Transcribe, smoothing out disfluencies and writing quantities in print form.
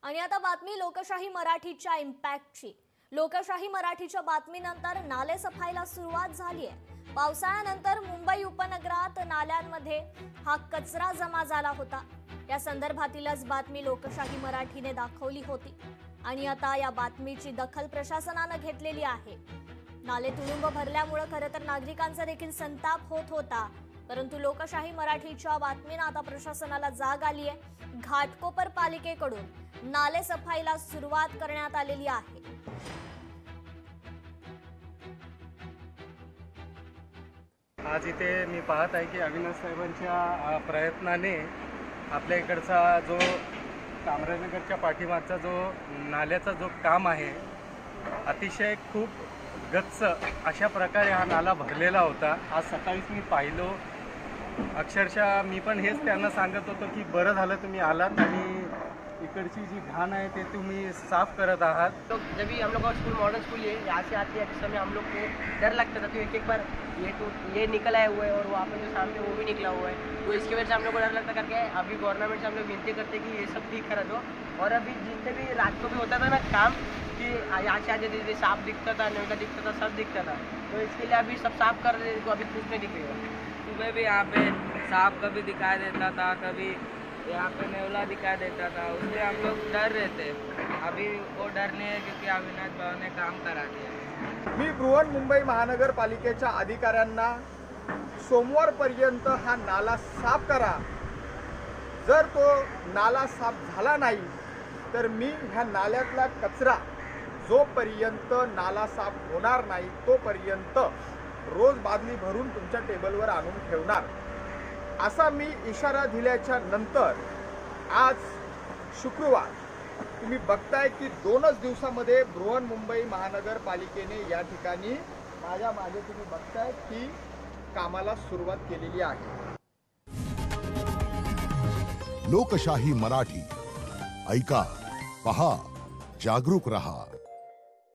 आणि आता बातमी लोकशाही मराठीच्या इम्पॅक्टची। लोकशाही मराठीच्या बातमीनंतर नाले सफाईला सुरुवात झाली आहे। पावसाळ्यानंतर मुंबई उपनगरात नाल्यांमध्ये हा कचरा जमा झाला होता। या संदर्भातीलच बातमी लोकशाही मराठीने दाखवली होती आणि आता या बातमीची दखल प्रशासनाने घेतलेली आहे। नाले तुडुंब भरल्यामुळे खरं तर नागरिकांचा देखील संताप होत होता, परंतु लोकशाही मराठीच्या बातमीने आता प्रशासनाला जाग आली आहे। घाटकोपर पालिकेकडून नाले सफाईला सुरुवात करण्यात आलेली आहे। आज इथे मी पाहत आहे की अविनाश साहेबांच्या प्रयत्नाने आपल्या इकडचा जो कामराजनगरच्या पाठीमागचा जो नाल्याचा जो काम आहे, अतिशय खूप गच्च अशा प्रकारे हा नाला भरलेला होता। आज सकाळीच मी पाहिलो, अक्षरशः मी पण हेच त्यांना सांगत होतो की बरं झालं तुम्ही आलात आणि इकडची जी घाण आहे ते तुम्ही साफ करत आहात। तो जब भी हम लोग का स्कूल मॉडर्न स्कूल है, यहाँ से आते हैं समय हम लोग को डर लगता था, तो एक बार ये निकल आए हुए और वहाँ पे जो सामने वो भी निकला हुआ है, तो इसकी वजह से हम लोग को डर लगता करके अभी गवर्नमेंट से हम लोग विनती करते कि ये सब ठीक करा दो। और अभी जितने भी रात को भी होता था ना काम कि यहाँ से आ जाते थे, साफ दिखता था, नलका दिखता था, सब दिखता था, तो इसके लिए अभी सब साफ कर रहे तो अभी कुछ नहीं दिखेगा। सुबह भी यहाँ पे साफ कभी दिखाई देता था, कभी यहाँ पे नेवला दिखाई देता था, उससे हम लोग डर रहे थे। अभी वो डर नहीं है क्योंकि अविनाश भाऊ ने काम करा दिया। मी बृहन्मुंबई महानगरपालिकेच्या अधिकाऱ्यांना सोमवारपर्यंत हा नाला साफ करा, जर तो नाला साफ झाला नाही तर मी ह्या नाल्यातला कचरा जोपर्यंत नाला साफ होणार नाही तोपर्यंत रोज बादली भरून तुमच्या टेबलवर आणून ठेवणार, असा मी इशारा दिल्याच्या नंतर आज शुक्रवार तुम्ही बघताय की 2च दिवसामध्ये बृहन्मुंबई महानगरपालिकेने या ठिकाणी माझ्या मागे तुम्ही बघताय की कामाला सुरुवात केलेली आहे। लोकशाही मराठी ऐका, पहा, जागरूक रहा।